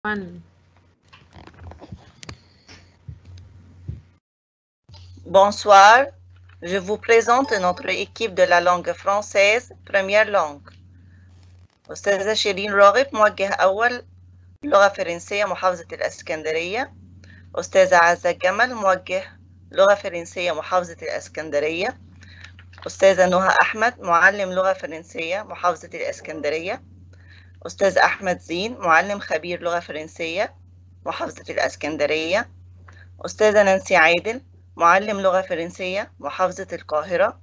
One. Bonsoir, je vous présente notre équipe de la langue française, première langue. أستاذة شيرين راغب موجه أول لغة فرنسية محافظة الإسكندرية. أستاذة عزة جمل موجه لغة فرنسية محافظة الإسكندرية. أستاذة نهى أحمد معلم لغة فرنسية محافظة الإسكندرية. أستاذ أحمد زين معلم خبير لغة فرنسية محافظة الإسكندرية. أستاذة نانسي عادل معلم لغة فرنسية محافظة القاهرة.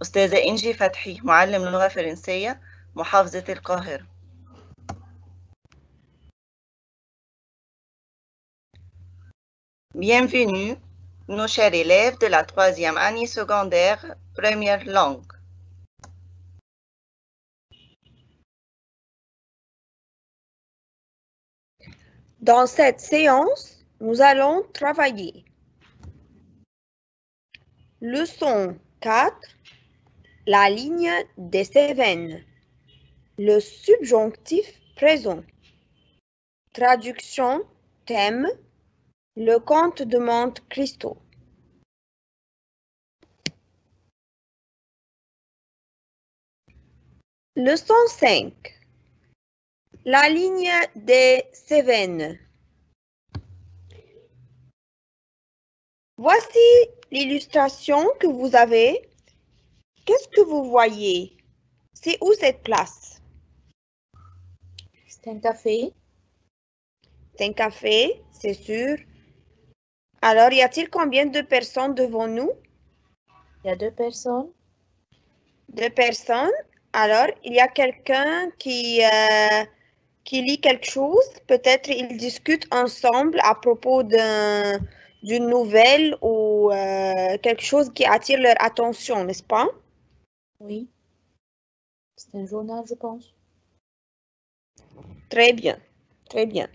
أستاذة إنجي فتحي معلم لغة فرنسية محافظة القاهرة. Bienvenue, nos chers élèves de la 3e année secondaire, première langue. Dans cette séance, nous allons travailler. Leçon 4, la ligne des Cévennes. Le subjonctif présent. Traduction, thème, le comte de Monte Cristo. Leçon 5, la ligne des Cévennes. Voici l'illustration que vous avez. Qu'est-ce que vous voyez? C'est où cette place? C'est un café. C'est un café, c'est sûr. Alors, y a-t-il combien de personnes devant nous? Il y a 2 personnes. 2 personnes. Alors, il y a quelqu'un qui lit quelque chose. Peut-être ils discutent ensemble à propos d'une nouvelle ou quelque chose qui attire leur attention, n'est-ce pas? Oui. C'est un journal, je pense. Très bien, très bien.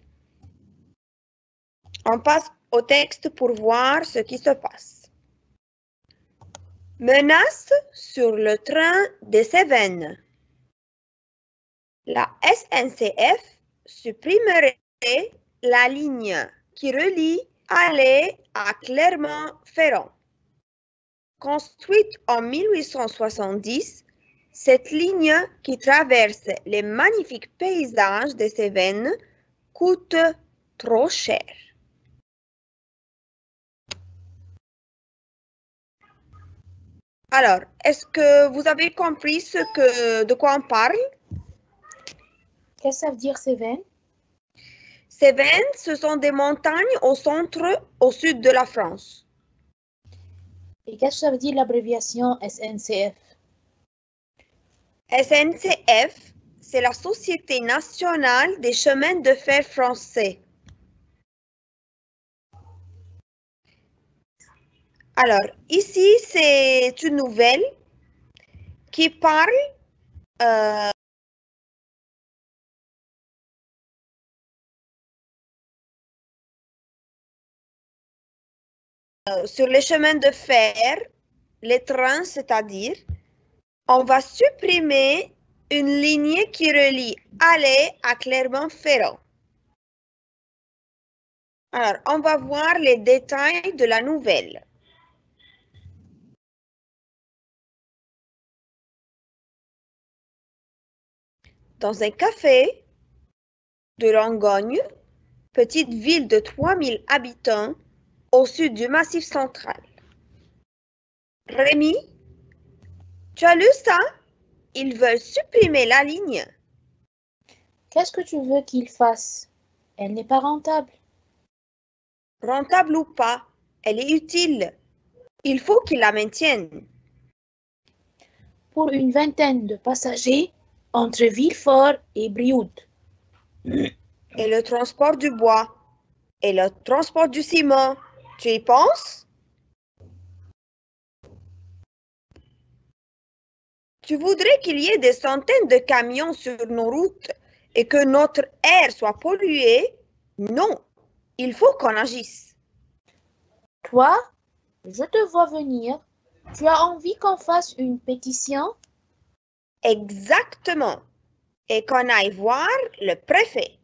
On passe au texte pour voir ce qui se passe. Menace sur le train des Cévennes. La SNCF supprimerait la ligne qui relie Alais à Clermont-Ferrand. Construite en 1870, cette ligne qui traverse les magnifiques paysages des Cévennes coûte trop cher. Alors, est-ce que vous avez compris de quoi on parle? Qu'est-ce que ça veut dire Cévennes? Cévennes, ce sont des montagnes au centre, au sud de la France. Et qu'est-ce que ça veut dire l'abréviation SNCF? SNCF, c'est la Société nationale des chemins de fer français. Alors, ici, c'est une nouvelle qui parle sur les chemins de fer, les trains, c'est-à-dire, on va supprimer une ligne qui relie Alais à Clermont-Ferrand. Alors, on va voir les détails de la nouvelle. Dans un café de Langogne, petite ville de 3000 habitants au sud du Massif central. Rémi, tu as lu ça? Ils veulent supprimer la ligne. Qu'est-ce que tu veux qu'ils fassent? Elle n'est pas rentable. Rentable ou pas, elle est utile. Il faut qu'ils la maintiennent. Pour une vingtaine de passagers entre Villefort et Brioude. Et le transport du bois. Et le transport du ciment. Tu y penses? Tu voudrais qu'il y ait des centaines de camions sur nos routes et que notre air soit pollué? Non, il faut qu'on agisse. Toi, je te vois venir. Tu as envie qu'on fasse une pétition? Exactement. Et qu'on aille voir le préfet.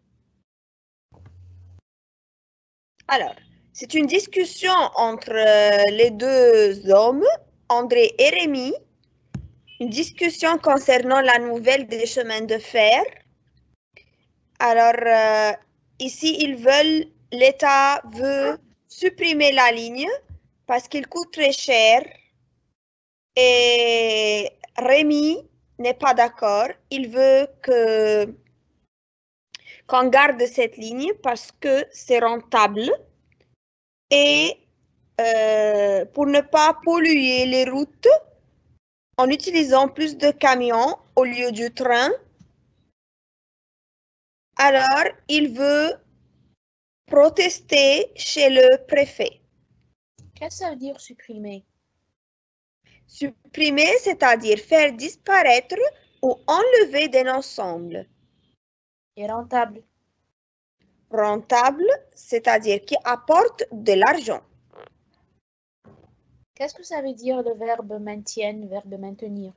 Alors, c'est une discussion entre les deux hommes, André et Rémi, une discussion concernant la nouvelle des chemins de fer. Alors, ici, l'État veut supprimer la ligne parce qu'il coûte très cher et Rémi n'est pas d'accord. Il veut qu'on garde cette ligne parce que c'est rentable et pour ne pas polluer les routes en utilisant plus de camions au lieu du train. Alors, il veut protester chez le préfet. Qu'est-ce que ça veut dire supprimer? Supprimer, c'est-à-dire faire disparaître ou enlever d'un ensemble. Et rentable? Rentable, c'est-à-dire qui apporte de l'argent. Qu'est-ce que ça veut dire le verbe maintienne, verbe maintenir?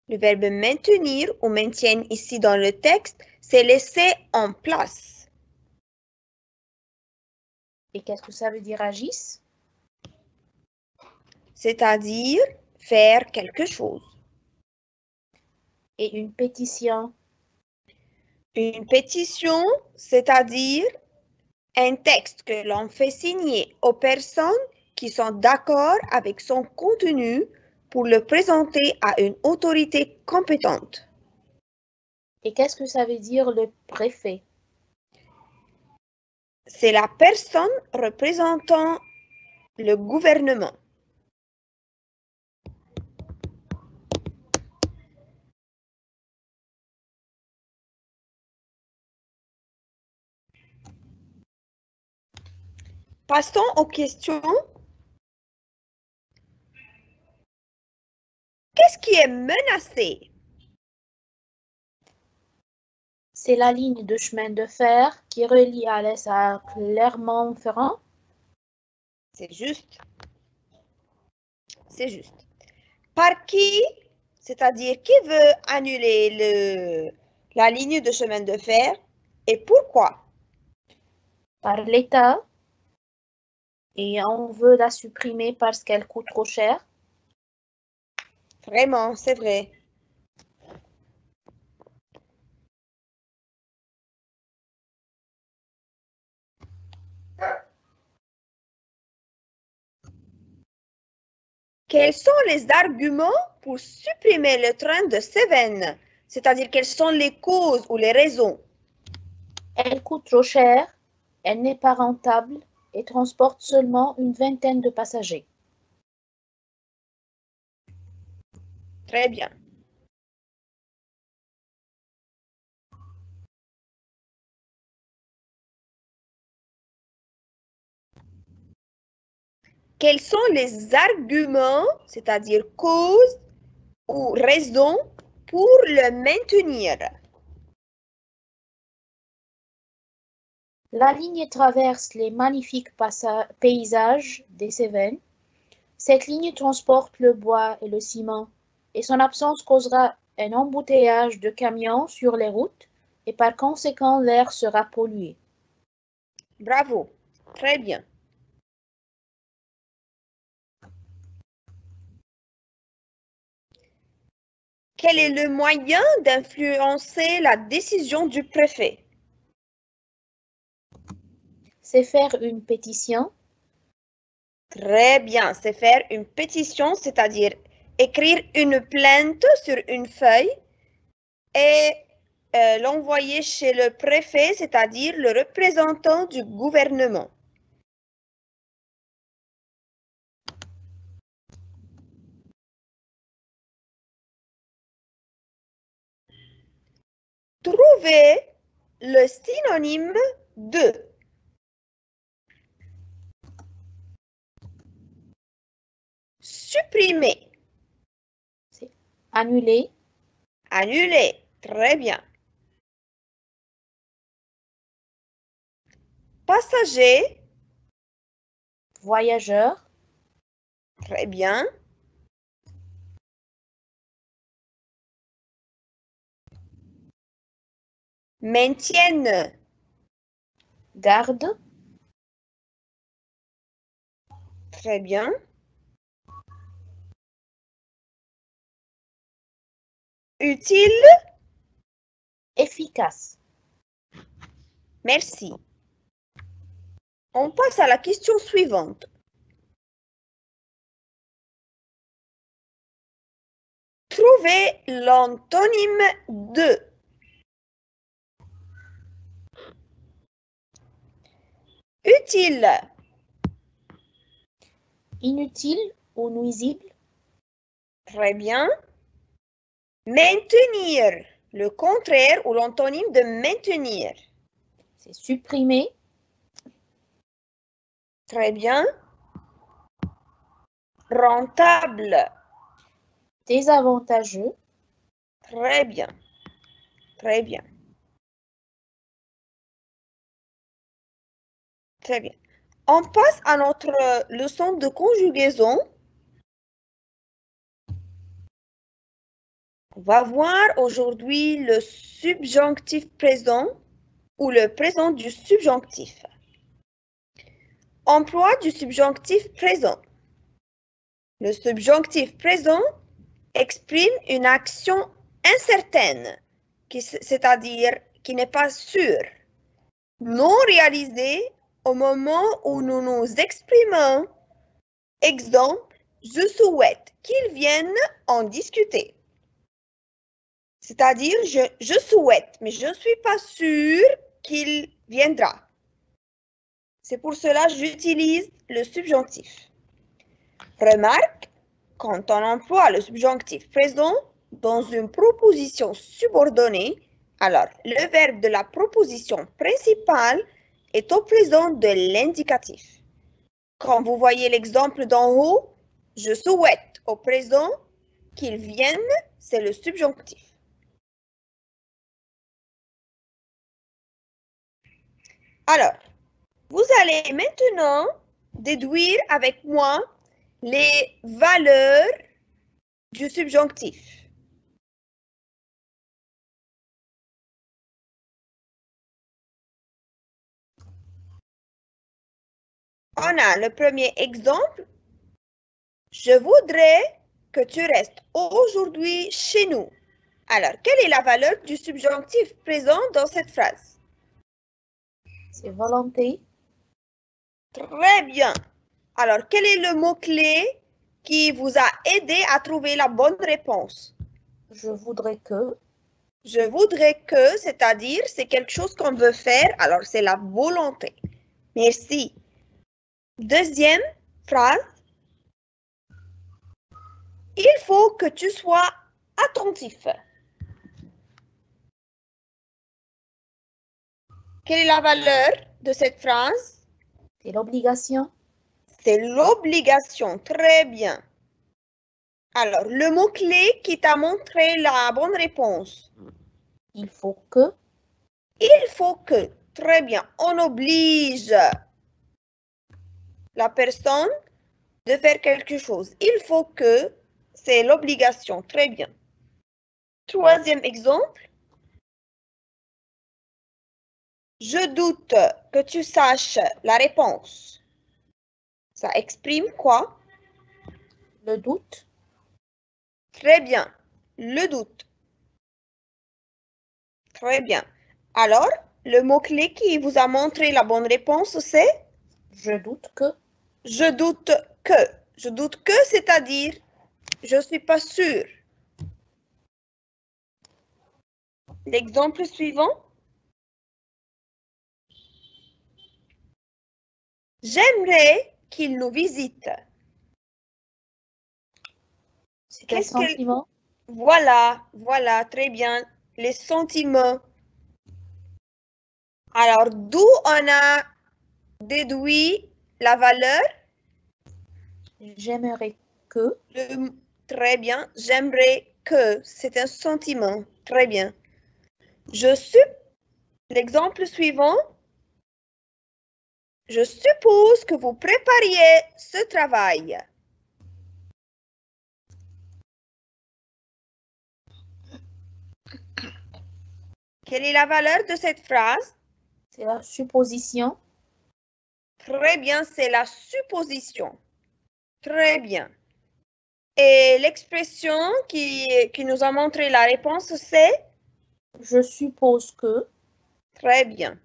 Le verbe maintenir ou maintien ici dans le texte, c'est laisser en place. Et qu'est-ce que ça veut dire agisse? C'est-à-dire faire quelque chose. Et une pétition? Une pétition, c'est-à-dire un texte que l'on fait signer aux personnes qui sont d'accord avec son contenu pour le présenter à une autorité compétente. Et qu'est-ce que ça veut dire le préfet? C'est la personne représentant le gouvernement. Passons aux questions. Qu'est-ce qui est menacé? C'est la ligne de chemin de fer qui relie Alès à Clermont-Ferrand. C'est juste. C'est juste. Par qui? C'est-à-dire qui veut annuler la ligne de chemin de fer et pourquoi? Par l'État. Et on veut la supprimer parce qu'elle coûte trop cher. Vraiment, c'est vrai. Quels sont les arguments pour supprimer le train de Cévennes? C'est-à-dire quelles sont les causes ou les raisons? Elle coûte trop cher, elle n'est pas rentable et transporte seulement une vingtaine de passagers. Très bien. Quels sont les arguments, c'est-à-dire causes ou raisons pour le maintenir? La ligne traverse les magnifiques paysages des Cévennes. Cette ligne transporte le bois et le ciment et son absence causera un embouteillage de camions sur les routes et par conséquent l'air sera pollué. Bravo, très bien. Quel est le moyen d'influencer la décision du préfet? C'est faire une pétition. Très bien, c'est faire une pétition, c'est-à-dire écrire une plainte sur une feuille et l'envoyer chez le préfet, c'est-à-dire le représentant du gouvernement. Trouvez le synonyme de. Supprimer. C'est annuler. Annuler. Très bien. Passager. Voyageur. Très bien. Maintienne. Garde. Très bien. Utile. Efficace. Merci. On passe à la question suivante. Trouvez l'antonyme de. Utile. Inutile ou nuisible. Très bien. Maintenir. Le contraire ou l'antonyme de maintenir. C'est supprimer. Très bien. Rentable. Désavantageux. Très bien. Très bien. Très bien. On passe à notre leçon de conjugaison. On va voir aujourd'hui le subjonctif présent ou le présent du subjonctif. Emploi du subjonctif présent. Le subjonctif présent exprime une action incertaine, c'est-à-dire qui n'est pas sûre, non réalisée au moment où nous nous exprimons. Exemple, je souhaite qu'ils viennent en discuter. C'est-à-dire, je souhaite, mais je ne suis pas sûre qu'il viendra. C'est pour cela que j'utilise le subjonctif. Remarque, quand on emploie le subjonctif présent dans une proposition subordonnée, alors le verbe de la proposition principale est au présent de l'indicatif. Quand vous voyez l'exemple d'en haut, je souhaite au présent qu'ils viennent, c'est le subjonctif. Alors, vous allez maintenant déduire avec moi les valeurs du subjonctif. On a le premier exemple. Je voudrais que tu restes aujourd'hui chez nous. Alors, quelle est la valeur du subjonctif présent dans cette phrase? C'est volonté. Très bien. Alors, quel est le mot-clé qui vous a aidé à trouver la bonne réponse? Je voudrais que. Je voudrais que, c'est-à-dire, c'est quelque chose qu'on veut faire, alors c'est la volonté. Merci. Deuxième phrase. Il faut que tu sois attentif. Quelle est la valeur de cette phrase? C'est l'obligation. C'est l'obligation. Très bien. Alors, le mot-clé qui t'a montré la bonne réponse. Il faut que. Il faut que. Très bien. On oblige la personne de faire quelque chose. Il faut que. C'est l'obligation. Très bien. Troisième exemple. Je doute que tu saches la réponse. Ça exprime quoi? Le doute. Très bien. Le doute. Très bien. Alors, le mot-clé qui vous a montré la bonne réponse, c'est? Je doute que. Je doute que. Je doute que, c'est-à-dire, je ne suis pas sûre. L'exemple suivant. J'aimerais qu'il nous visite. C'est un sentiment. Voilà, voilà, très bien. Les sentiments. Alors, d'où on a déduit la valeur? J'aimerais que. Très bien. J'aimerais que. C'est un sentiment. Très bien. L'exemple suivant. Je suppose que vous prépariez ce travail. Quelle est la valeur de cette phrase? C'est la supposition. Très bien, c'est la supposition. Très bien. Et l'expression qui nous a montré la réponse, c'est? Je suppose que. Très bien.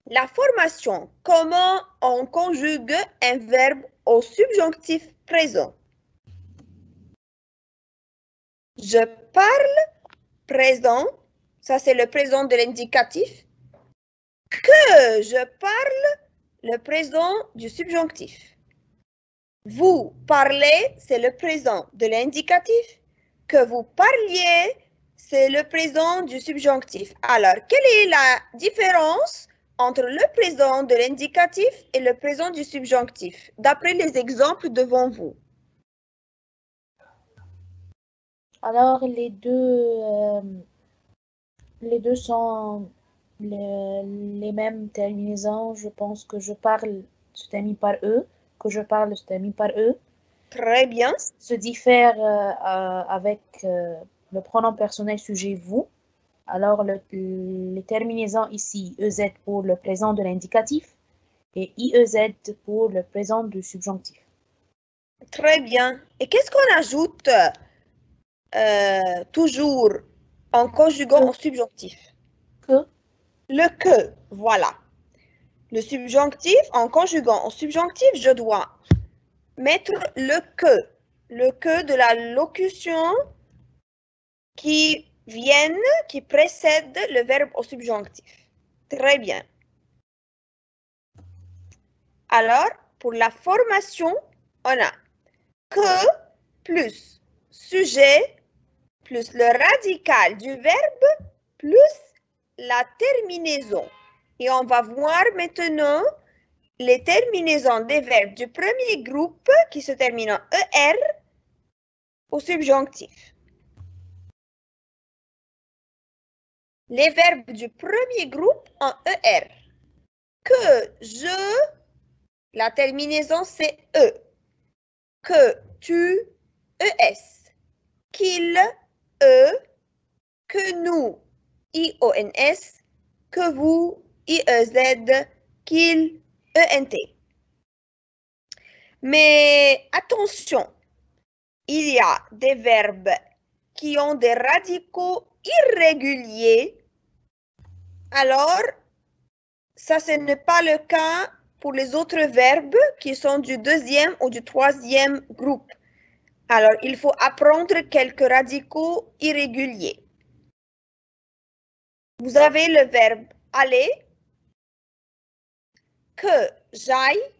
La formation. Comment on conjugue un verbe au subjonctif présent? Je parle présent. Ça, c'est le présent de l'indicatif. Que je parle, le présent du subjonctif. Vous parlez, c'est le présent de l'indicatif. Que vous parliez, c'est le présent du subjonctif. Alors, quelle est la différence entre le présent de l'indicatif et le présent du subjonctif, d'après les exemples devant vous? Alors, les deux sont les mêmes terminaisons. Je pense que je parle se termine par E, que je parle se termine par E. Très bien. Se diffère avec le pronom personnel sujet vous. Alors, les terminaisons ici, EZ pour le présent de l'indicatif et IEZ pour le présent du subjonctif. Très bien. Et qu'est-ce qu'on ajoute toujours en conjuguant au subjonctif? Que. Le que, voilà. Le subjonctif, en conjuguant au subjonctif, je dois mettre le que de la locution qui précède le verbe au subjonctif. Très bien. Alors, pour la formation, on a que plus sujet plus le radical du verbe plus la terminaison. Et on va voir maintenant les terminaisons des verbes du premier groupe qui se terminent en ER au subjonctif. Les verbes du premier groupe en ER. Que je, la terminaison c'est E. Que tu, ES. Qu'il, E. Que nous, IONS. Que vous, IEZ. Qu'il, ENT. Mais attention, il y a des verbes qui ont des radicaux irréguliers. Alors, ça, ce n'est pas le cas pour les autres verbes qui sont du deuxième ou du troisième groupe. Alors, il faut apprendre quelques radicaux irréguliers. Vous avez le verbe aller, que j'aille,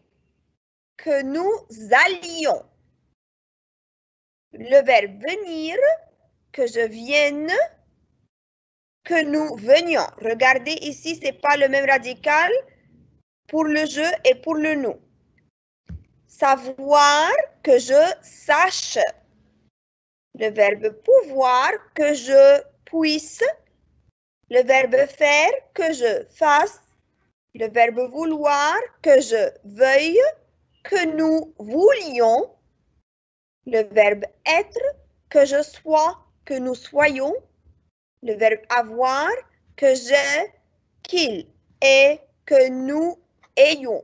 que nous allions. Le verbe venir, que je vienne, que nous venions. Regardez ici, ce n'est pas le même radical pour le je et pour le nous. Savoir, que je sache. Le verbe pouvoir, que je puisse. Le verbe faire, que je fasse. Le verbe vouloir, que je veuille, que nous voulions. Le verbe être, que je sois, que nous soyons. Le verbe avoir, que j'ai, qu'il ait, que nous ayons.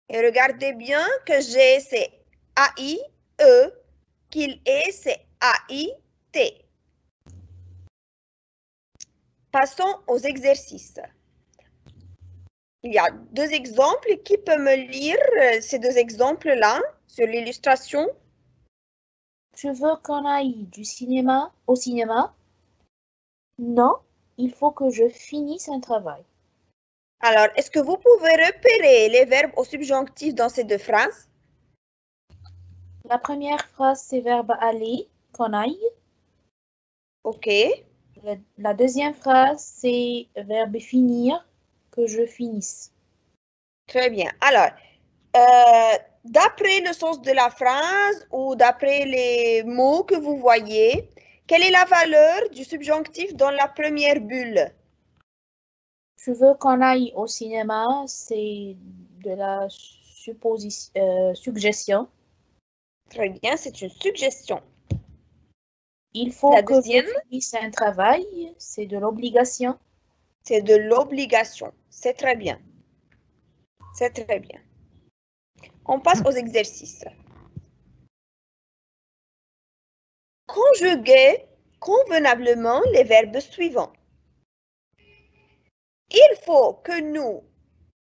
Et regardez bien que j'ai, c'est A-I-E, qu'il ait, c'est A-I-T. Passons aux exercices. Il y a deux exemples. Qui peut me lire ces deux exemples-là sur l'illustration? Tu veux qu'on aille au cinéma? Non, il faut que je finisse un travail. Alors, est-ce que vous pouvez repérer les verbes au subjonctif dans ces deux phrases? La première phrase, c'est verbe aller, qu'on aille. OK. La deuxième phrase, c'est verbe finir, que je finisse. Très bien. Alors, d'après le sens de la phrase ou d'après les mots que vous voyez, quelle est la valeur du subjonctif dans la première bulle? Tu veux qu'on aille au cinéma, c'est de la suggestion. Très bien, c'est une suggestion. Il faut que je finisse un travail, c'est de l'obligation. c'est de l'obligation. C'est très bien. C'est très bien. On passe aux exercices. Conjuguez convenablement les verbes suivants. Il faut que nous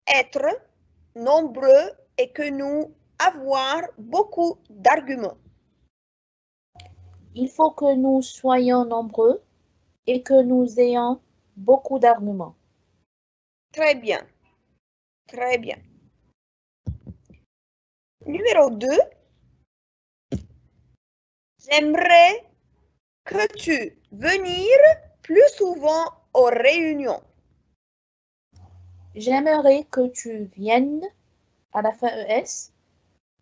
être nombreux et que nous avoir beaucoup d'arguments. Il faut que nous soyons nombreux et que nous ayons beaucoup d'arguments. Très bien. Très bien. Numéro 2. J'aimerais que tu venir plus souvent aux réunions. J'aimerais que tu viennes à la fin ES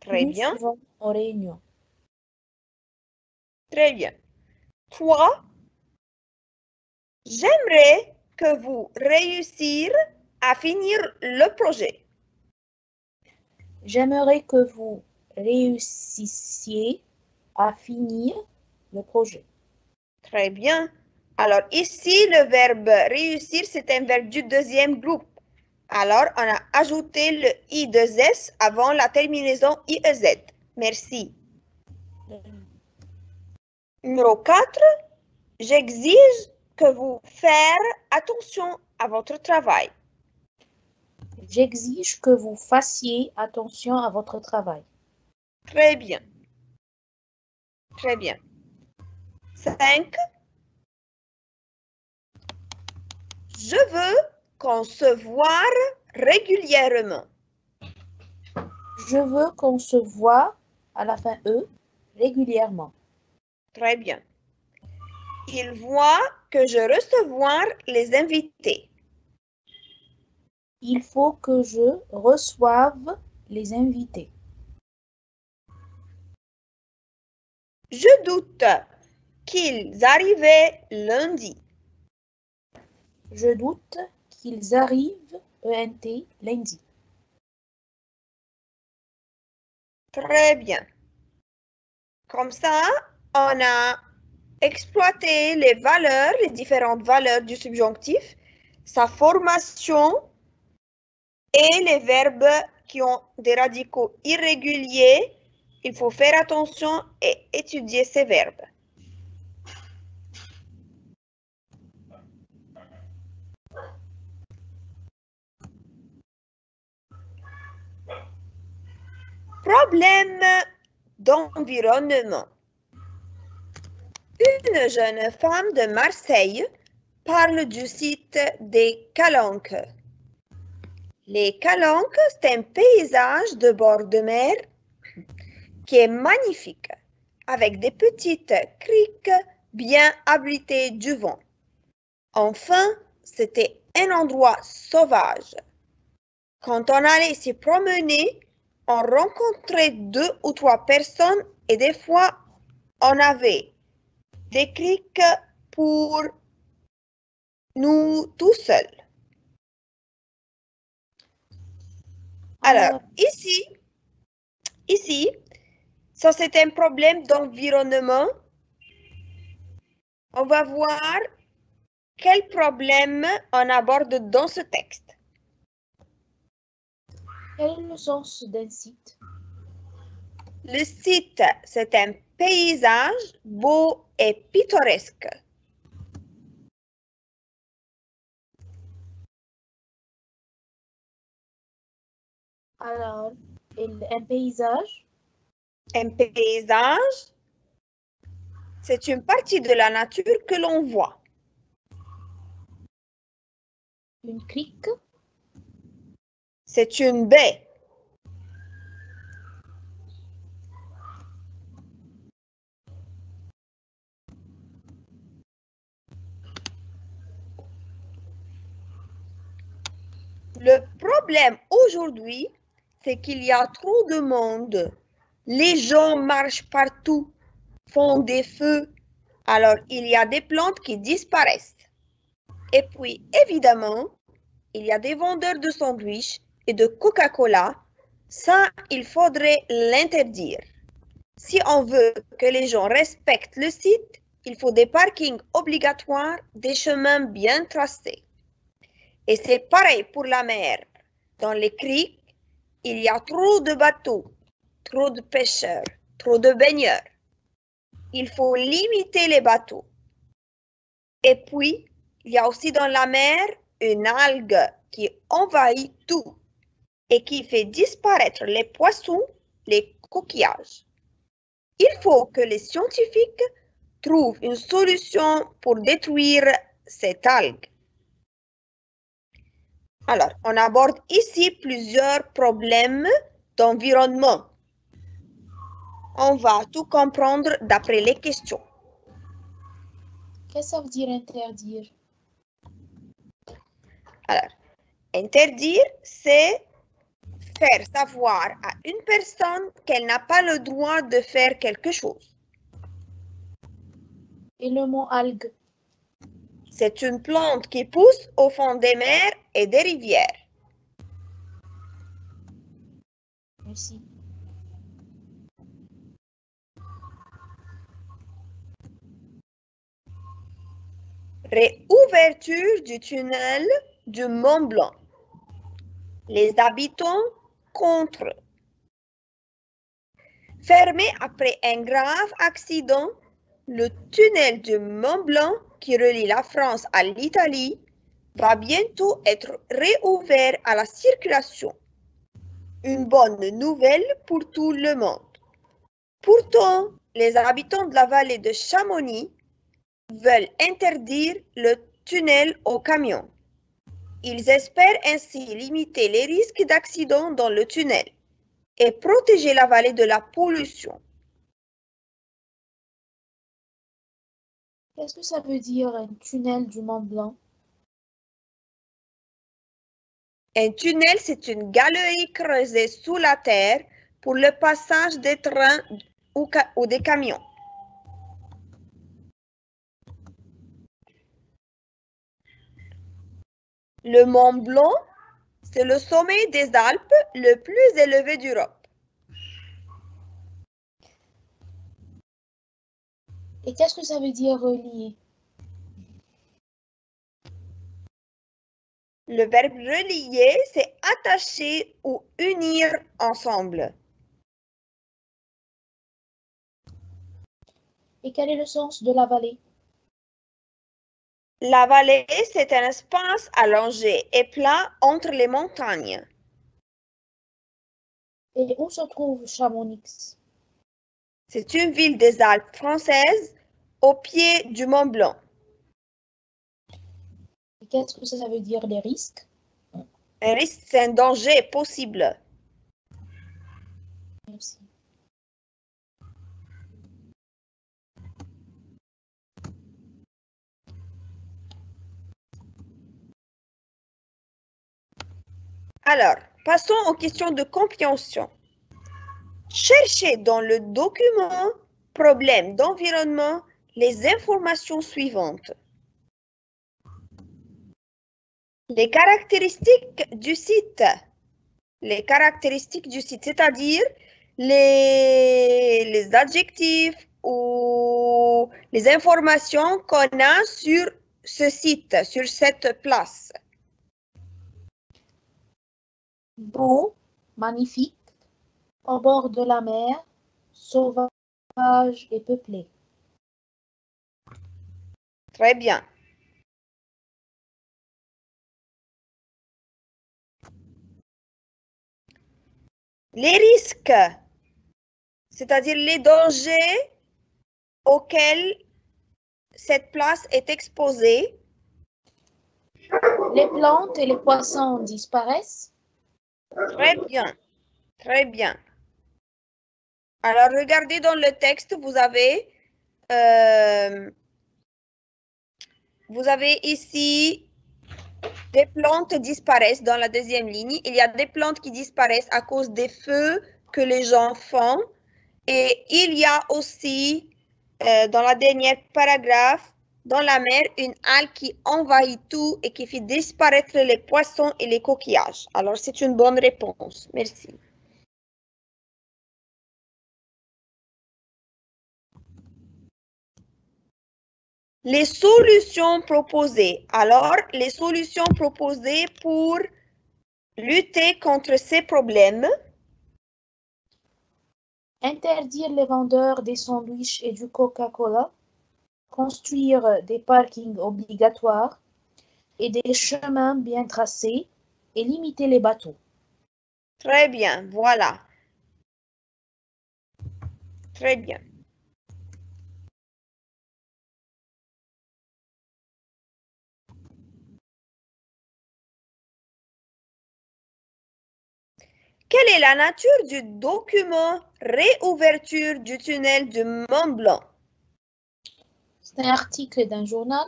Très plus bien. souvent aux réunions. Très bien. 3. J'aimerais que vous réussir à finir le projet. J'aimerais que vous réussissiez à finir le projet. Très bien. Alors ici, le verbe réussir, c'est un verbe du deuxième groupe. Alors, on a ajouté le I2S avant la terminaison IEZ. Merci. Numéro 4. J'exige que vous faire attention à votre travail. J'exige que vous fassiez attention à votre travail. Très bien. Très bien. 5. Je veux qu'on se voit régulièrement. Je veux qu'on se voit à la fin E régulièrement. Très bien. Il voit que je recevoir les invités. Il faut que je reçoive les invités. Je doute qu'ils arrivaient lundi. Je doute qu'ils arrivent ENT lundi. Très bien. Comme ça, on a exploité les valeurs, les différentes valeurs du subjonctif, sa formation et les verbes qui ont des radicaux irréguliers. Il faut faire attention et étudier ces verbes. Problème d'environnement. Une jeune femme de Marseille parle du site des Calanques. Les Calanques, c'est un paysage de bord de mer qui est magnifique, avec des petites criques bien abritées du vent. Enfin, c'était un endroit sauvage. Quand on allait s'y promener, on rencontrait 2 ou 3 personnes et des fois, on avait des criques pour nous tout seuls. Alors, ici, ça c'est un problème d'environnement. On va voir quel problème on aborde dans ce texte. Quel est le sens d'un site? Le site, c'est un paysage beau et pittoresque. Alors, un paysage? Un paysage, c'est une partie de la nature que l'on voit. Une crique? C'est une baie. Le problème aujourd'hui, c'est qu'il y a trop de monde. Les gens marchent partout, font des feux. Alors, il y a des plantes qui disparaissent. Et puis, évidemment, il y a des vendeurs de sandwichs et de Coca-Cola. Ça, il faudrait l'interdire. Si on veut que les gens respectent le site, il faut des parkings obligatoires, des chemins bien tracés. Et c'est pareil pour la mer. Dans les criques, il y a trop de bateaux, trop de pêcheurs, trop de baigneurs. Il faut limiter les bateaux. Et puis, il y a aussi dans la mer une algue qui envahit tout et qui fait disparaître les poissons, les coquillages. Il faut que les scientifiques trouvent une solution pour détruire cette algue. Alors, on aborde ici plusieurs problèmes d'environnement. On va tout comprendre d'après les questions. Qu'est-ce que ça veut dire interdire? Alors, interdire, c'est faire savoir à une personne qu'elle n'a pas le droit de faire quelque chose. Et le mot algue? C'est une plante qui pousse au fond des mers et des rivières. Merci. Réouverture du tunnel du Mont Blanc. Les habitants contre. Fermé après un grave accident, le tunnel du Mont Blanc qui relie la France à l'Italie va bientôt être réouvert à la circulation. Une bonne nouvelle pour tout le monde. Pourtant, les habitants de la vallée de Chamonix veulent interdire le tunnel aux camions. Ils espèrent ainsi limiter les risques d'accidents dans le tunnel et protéger la vallée de la pollution. Qu'est-ce que ça veut dire un tunnel du Mont Blanc? Un tunnel, c'est une galerie creusée sous la terre pour le passage des trains ou des camions. Le Mont Blanc, c'est le sommet des Alpes le plus élevé d'Europe. Et qu'est-ce que ça veut dire relier? Le verbe relier, c'est attacher ou unir ensemble. Et quel est le sens de la vallée? La vallée, c'est un espace allongé et plat entre les montagnes. Et où se trouve Chamonix? C'est une ville des Alpes françaises au pied du Mont Blanc. Et qu'est-ce que ça veut dire les risques? Un risque, c'est un danger possible. Merci. Alors, passons aux questions de compréhension. Cherchez dans le document problème d'environnement les informations suivantes. Les caractéristiques du site. Les caractéristiques du site, c'est-à-dire les adjectifs ou les informations qu'on a sur ce site, sur cette place. Beau, magnifique, au bord de la mer, sauvage et peuplé. Très bien. Les risques, c'est-à-dire les dangers auxquels cette place est exposée. Les plantes et les poissons disparaissent. Très bien, très bien. Alors, regardez dans le texte, vous avez ici des plantes disparaissent dans la deuxième ligne. Il y a des plantes qui disparaissent à cause des feux que les gens font. Et il y a aussi, dans la dernière paragraphe, dans la mer, une algue qui envahit tout et qui fait disparaître les poissons et les coquillages. Alors, c'est une bonne réponse. Merci. Les solutions proposées. Alors, les solutions proposées pour lutter contre ces problèmes. Interdire les vendeurs des sandwichs et du Coca-Cola. Construire des parkings obligatoires et des chemins bien tracés et limiter les bateaux. Très bien, voilà. Très bien. Quelle est la nature du document Réouverture du tunnel du Mont Blanc? C'est un article d'un journal.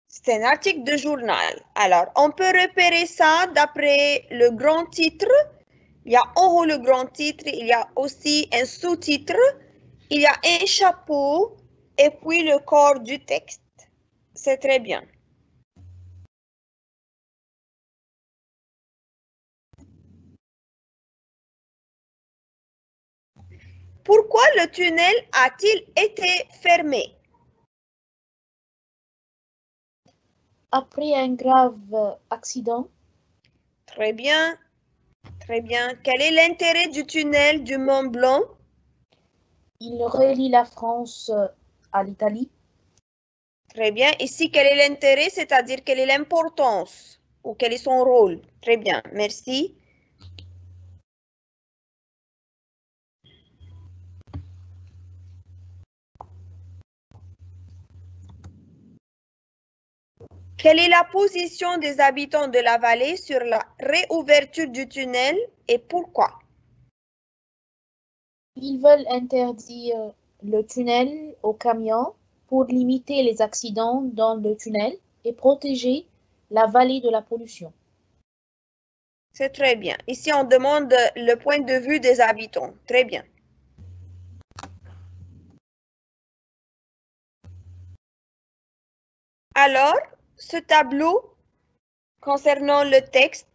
C'est un article de journal. Alors, on peut repérer ça d'après le grand titre. Il y a en haut le grand titre, il y a aussi un sous-titre, il y a un chapeau et puis le corps du texte. C'est très bien. Pourquoi le tunnel a-t-il été fermé? Après un grave accident. Très bien. Très bien. Quel est l'intérêt du tunnel du Mont Blanc? Il relie la France à l'Italie. Très bien. Ici, quel est l'intérêt, c'est-à-dire quelle est l'importance ou quel est son rôle? Très bien. Merci. Quelle est la position des habitants de la vallée sur la réouverture du tunnel et pourquoi? Ils veulent interdire le tunnel aux camions pour limiter les accidents dans le tunnel et protéger la vallée de la pollution. C'est très bien. Ici, on demande le point de vue des habitants. Très bien. Alors, ce tableau concernant le texte,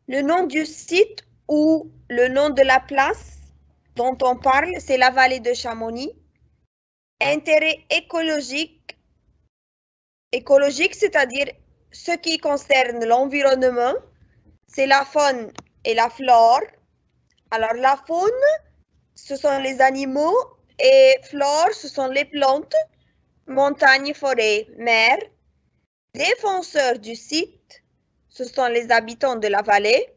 le nom du site ou le nom de la place dont on parle, c'est la vallée de Chamonix. Intérêt écologique, c'est-à-dire ce qui concerne l'environnement, c'est la faune et la flore. Alors la faune, ce sont les animaux et flore, ce sont les plantes, montagnes, forêts, mer. Défenseurs du site, ce sont les habitants de la vallée.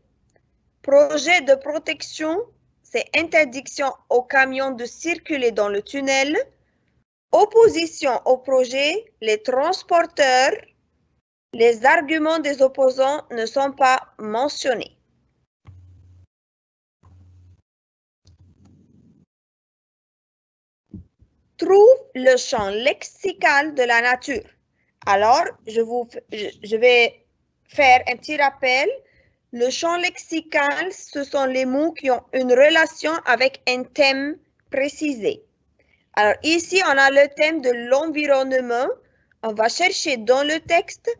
Projet de protection, c'est interdiction aux camions de circuler dans le tunnel. Opposition au projet, les transporteurs. Les arguments des opposants ne sont pas mentionnés. Trouve le champ lexical de la nature. Alors, je vais faire un petit rappel. Le champ lexical, ce sont les mots qui ont une relation avec un thème précisé. Alors ici, on a le thème de l'environnement. On va chercher dans le texte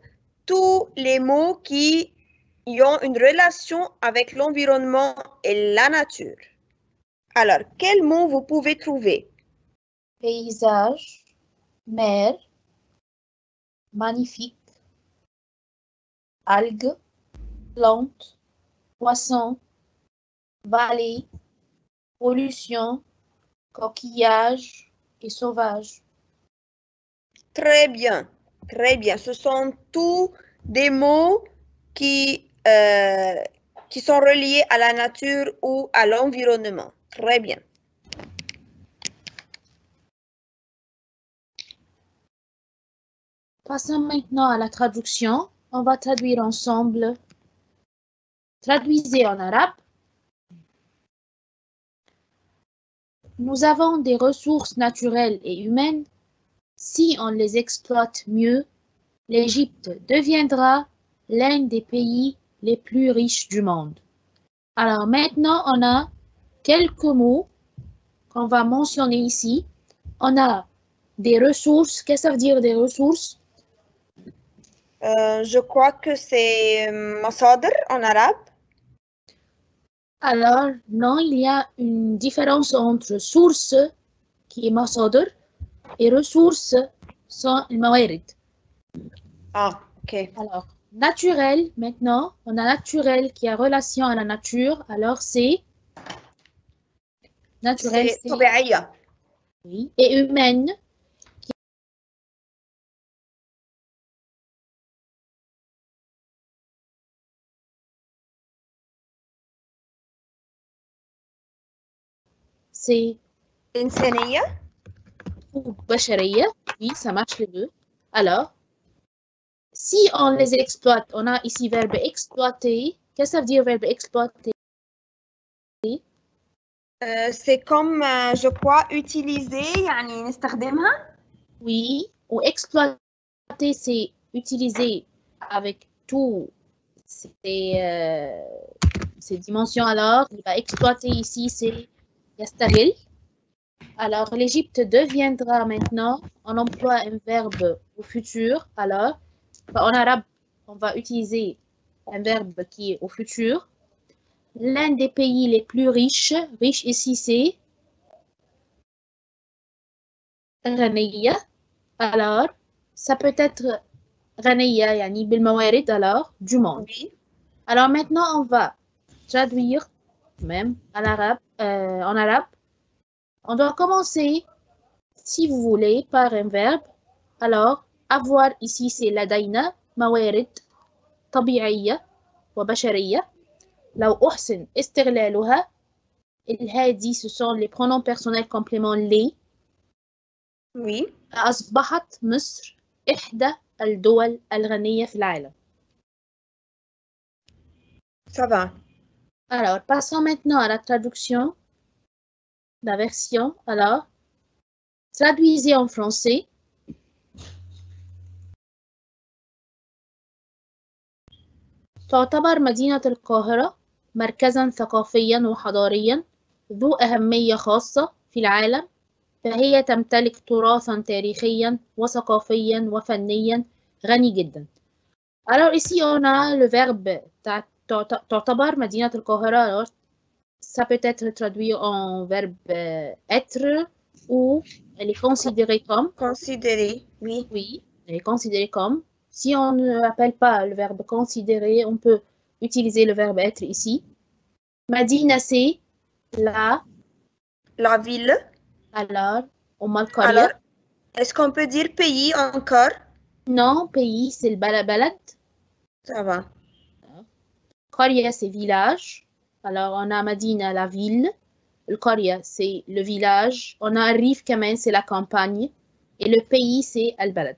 tous les mots qui ont une relation avec l'environnement et la nature. Alors, quels mots vous pouvez trouver? Paysage, mer, magnifique, algues, plantes, poissons, vallée, pollution, coquillages et sauvages. Très bien, très bien. Ce sont tous des mots qui sont reliés à la nature ou à l'environnement. Très bien. Passons maintenant à la traduction. On va traduire ensemble. Traduisez en arabe. Nous avons des ressources naturelles et humaines. Si on les exploite mieux, l'Égypte deviendra l'un des pays les plus riches du monde. Alors maintenant, on a quelques mots qu'on va mentionner ici. On a des ressources. Qu'est-ce que ça veut dire des ressources? Je crois que c'est masadr en arabe. Alors, non, il y a une différence entre source, qui est masadr, et ressources, sont الموارد. Ah, ok. Alors, naturel, maintenant, on a naturel qui a relation à la nature. Alors, c'est naturel, C'est c'est طبيعية. oui. Et humaine, c'est إنسانية. ou بشرية. Oui, ça marche les deux. Alors, si on les exploite, on a ici verbe exploiter. Qu'est-ce que ça veut dire verbe exploiter? C'est comme, je crois, utiliser, يعني نستخدمها. Oui, ou exploiter, c'est utiliser avec tout ces dimensions. Alors, il va exploiter ici, c'est يستغل. Alors, l'Égypte deviendra maintenant, on emploie un verbe au futur. Alors, en arabe, on va utiliser un verbe qui est au futur. L'un des pays les plus riches ici, c'est غنية. Alors, ça peut être غنية يعني بالموارد alors du monde. Oui. Alors maintenant, on va traduire même en arabe. On doit commencer, si vous voulez, par un verbe. Alors, avoir ici, c'est لدينا موارد طبيعية وبشرية. لو أحسن استغلالها. الهادي, ce sont les pronoms personnels compléments les. Oui. أصبحت مصر إحدى الدول الغنية في العالم. Ça va. Alors, passons maintenant à la traduction, la version. Alors, traduisez en français. تعتبر مدينة القاهرة مركزاً ثقافياً وحضارياً ذو أهمية خاصة في العالم، فهي تمتلك تراثاً تاريخياً وثقافياً وفنياً غني جداً. Alors ici, on a le verbe تعتبر مدينة القاهرة. Alors, ça peut être traduit en verbe être ou elle est considérée comme. Considérer, oui. Oui, elle est considérée comme. Si on ne l'appelle pas le verbe considérer, on peut utiliser le verbe être ici. Madina, c'est la. La ville. Alors, on a le Alors, Korea. est-ce qu'on peut dire pays encore? Non, pays, c'est le balad. Ça va. Korea, c'est village. Alors, on a Madina, la ville. Le Korea, c'est le village. On a Rif Kamen, c'est la campagne. Et le pays, c'est Al-Balad.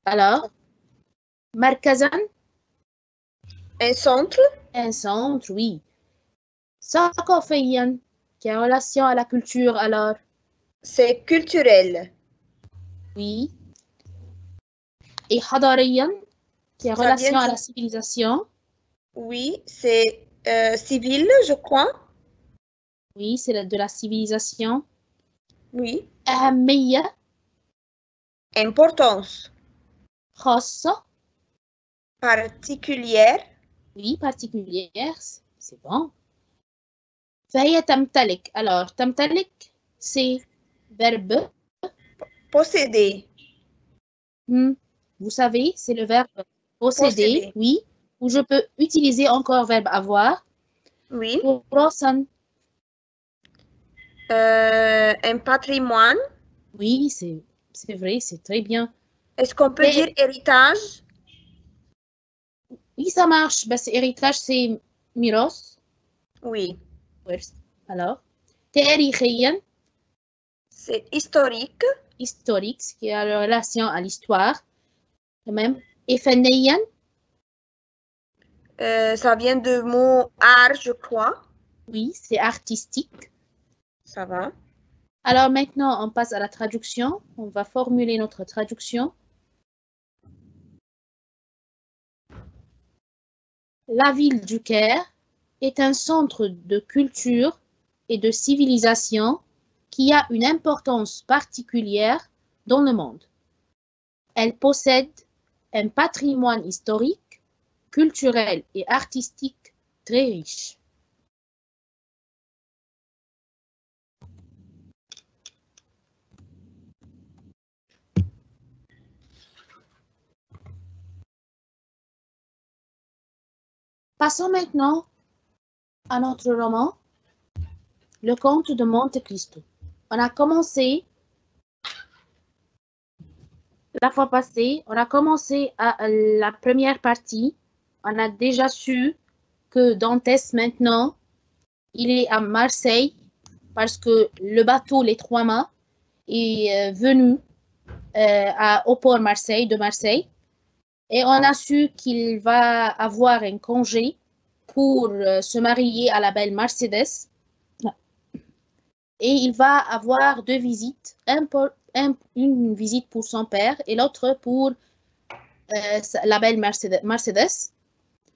Alors, Markazan. Un centre. Un centre, oui. Saqafiyan, qui a relation à la culture, alors. C'est culturel. Oui. Et Hadariyan, qui a Ça relation vient à de- la civilisation. Oui, c'est civil, je crois. Oui, c'est de la civilisation. Oui. أهمية. Importance. خاصة. Particulière. Oui, particulière. C'est bon. فهي تمتلك. Alors, تمتلك, c'est verbe. Posséder. Vous savez, c'est le verbe posséder, Posséder. oui. Ou je peux utiliser encore verbe avoir. Oui. تراثاً. Un patrimoine. Oui, c'est vrai, c'est très bien. Est-ce qu'on peut dire héritage? Oui, ça marche. Ben, héritage, c'est miros. Oui. Alors, تاريخياً. C'est historique. Historique, ce qui a relation à l'histoire. Quand même. Et فنياً. Ça vient du mot art, je crois. Oui, c'est artistique. Ça va. Alors maintenant, on passe à la traduction. On va formuler notre traduction. La ville du Caire est un centre de culture et de civilisation qui a une importance particulière dans le monde. Elle possède un patrimoine historique, culturel et artistique très riche. Passons maintenant à notre roman, Le Comte de Monte Cristo. On a commencé, la fois passée, on a commencé à la première partie. On a déjà su que Dantès maintenant, il est à Marseille parce que le bateau Les Trois Mâts est venu au port Marseille, de Marseille. Et on a su qu'il va avoir un congé pour se marier à la belle Mercedes. Et il va avoir deux visites, une visite pour son père et l'autre pour la belle Mercedes.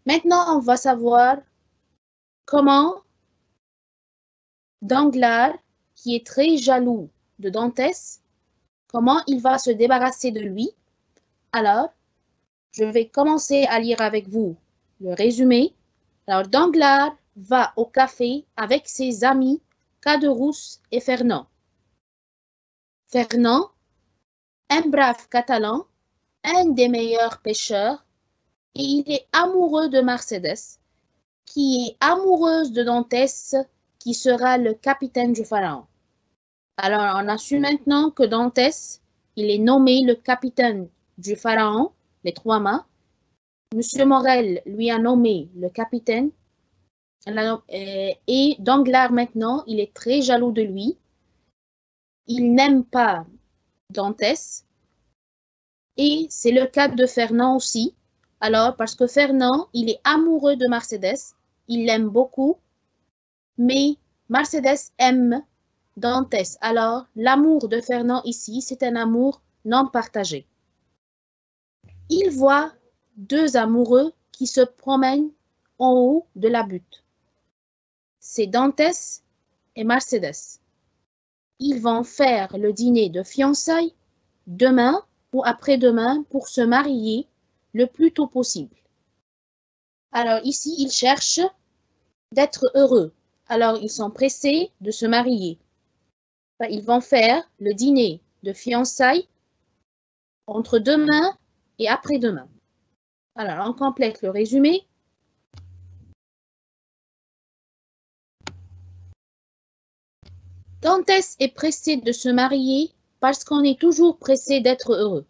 Maintenant, on va savoir comment Danglars, qui est très jaloux de Dantès, comment il va se débarrasser de lui. Alors, je vais commencer à lire avec vous le résumé. Alors, Danglars va au café avec ses amis Caderousse et Fernand. Fernand, un brave Catalan, un des meilleurs pêcheurs, et il est amoureux de Mercedes, qui est amoureuse de Dantès, qui sera le capitaine du Pharaon. Alors, on a su maintenant que Dantès, il est nommé le capitaine du Pharaon, Les Trois Mâts. Monsieur Morel lui a nommé le capitaine. Et Danglars, maintenant, il est très jaloux de lui. Il n'aime pas Dantès. Et c'est le cas de Fernand aussi. Alors, parce que Fernand, il est amoureux de Mercedes. Il l'aime beaucoup. Mais Mercedes aime Dantès. Alors, l'amour de Fernand ici, c'est un amour non partagé. Il voit deux amoureux qui se promènent en haut de la butte. C'est Dantès et Mercedes. Ils vont faire le dîner de fiançailles demain ou après-demain pour se marier le plus tôt possible. Alors ici, ils cherchent d'être heureux. Alors ils sont pressés de se marier. Ils vont faire le dîner de fiançailles entre demain et après-demain. Alors, on complète le résumé. Dantès est pressé de se marier parce qu'on est toujours pressé d'être heureux.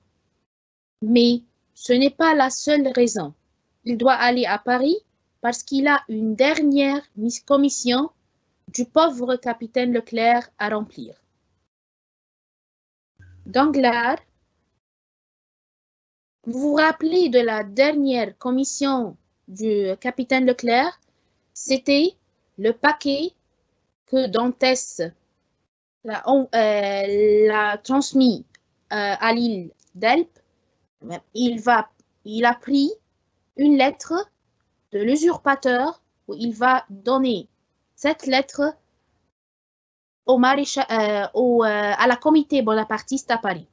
Mais ce n'est pas la seule raison. Il doit aller à Paris parce qu'il a une dernière commission du pauvre capitaine Leclerc à remplir. Danglars, vous vous rappelez de la dernière commission du capitaine Leclerc? C'était le paquet que Dantès l'a transmis à l'île d'Elbe. Il a pris une lettre de l'usurpateur où il va donner cette lettre à la comité bonapartiste à Paris.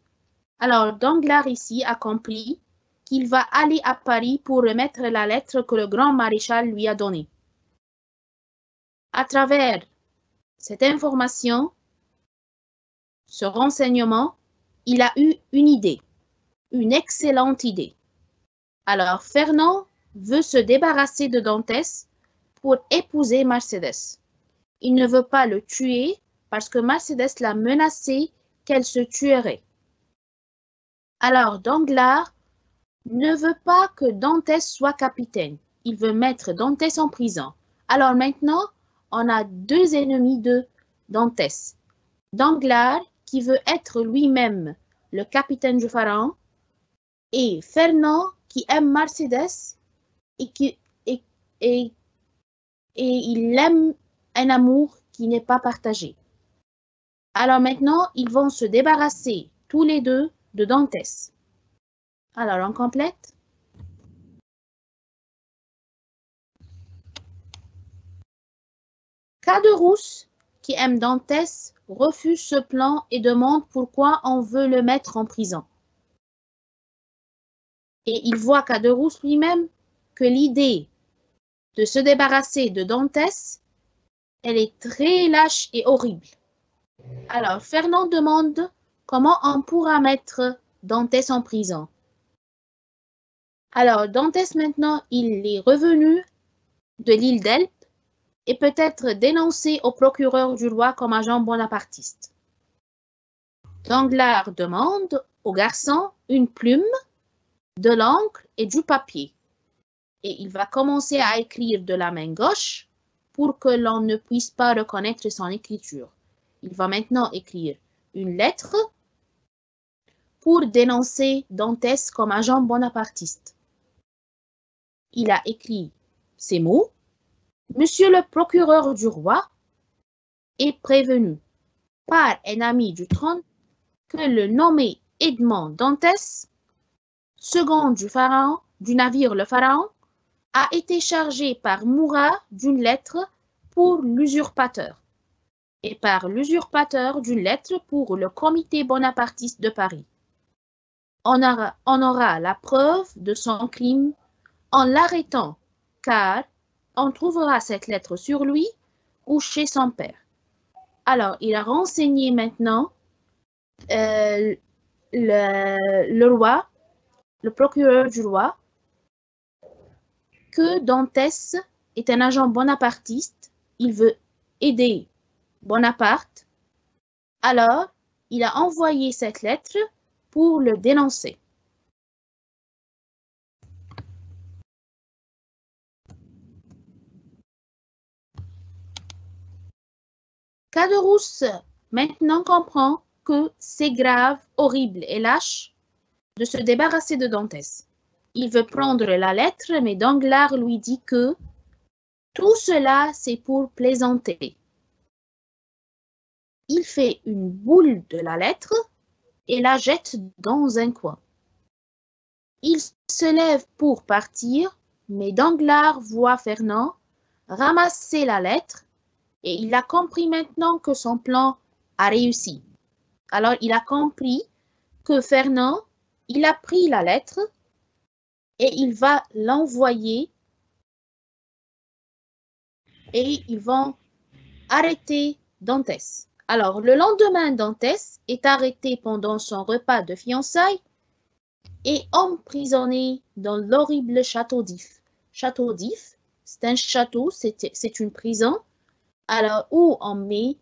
Alors, Danglars ici a compris qu'il va aller à Paris pour remettre la lettre que le grand maréchal lui a donnée. À travers cette information, ce renseignement, il a eu une idée, une excellente idée. Alors, Fernand veut se débarrasser de Dantès pour épouser Mercedes. Il ne veut pas le tuer parce que Mercedes l'a menacé qu'elle se tuerait. Alors, Danglars ne veut pas que Dantès soit capitaine. Il veut mettre Dantès en prison. Alors maintenant, on a deux ennemis de Dantès. Danglars, qui veut être lui-même le capitaine du Pharaon, et Fernand, qui aime Mercedes et il aime un amour qui n'est pas partagé. Alors maintenant, ils vont se débarrasser tous les deux de Dantès. Alors, on complète. Caderousse, qui aime Dantès, refuse ce plan et demande pourquoi on veut le mettre en prison. Et il voit Caderousse lui-même que l'idée de se débarrasser de Dantès, elle est très lâche et horrible. Alors, Fernand demande comment on pourra mettre Dantès en prison. Alors, Dantès maintenant, il est revenu de l'île d'Elbe et peut être dénoncé au procureur du roi comme agent bonapartiste. Danglars demande au garçon une plume, de l'encre et du papier. Et il va commencer à écrire de la main gauche pour que l'on ne puisse pas reconnaître son écriture. Il va maintenant écrire une lettre pour dénoncer Dantès comme agent bonapartiste. Il a écrit ces mots. Monsieur le procureur du roi est prévenu par un ami du trône que le nommé Edmond Dantès, second du pharaon, du navire le Pharaon, a été chargé par Murat d'une lettre pour l'usurpateur et par l'usurpateur d'une lettre pour le comité bonapartiste de Paris. On aura la preuve de son crime en l'arrêtant, car on trouvera cette lettre sur lui ou chez son père. Alors, il a renseigné maintenant le roi, le procureur du roi, que Dantès est un agent bonapartiste, il veut aider Bonaparte. Alors, il a envoyé cette lettre pour le dénoncer. Caderousse maintenant comprend que c'est grave, horrible et lâche de se débarrasser de Dantès. Il veut prendre la lettre, mais Danglars lui dit que tout cela, c'est pour plaisanter. Il fait une boule de la lettre et la jette dans un coin. Il se lève pour partir, mais Danglars voit Fernand ramasser la lettre et il a compris maintenant que son plan a réussi. Alors, il a compris que Fernand, il a pris la lettre et il va l'envoyer et ils vont arrêter Dantès. Alors, le lendemain, Dantès est arrêté pendant son repas de fiançailles et emprisonné dans l'horrible château d'If. Château d'If, c'est un château, c'est une prison, alors où on met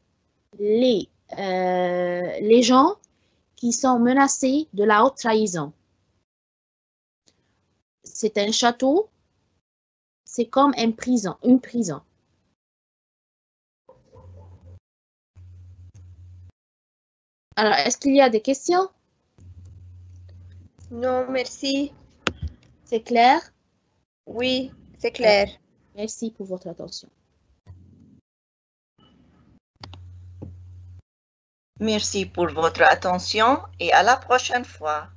les gens qui sont menacés de la haute trahison. C'est un château, c'est comme une prison. Alors, est-ce qu'il y a des questions? Non, merci. C'est clair? Oui, c'est clair. Merci pour votre attention. Merci pour votre attention et à la prochaine fois.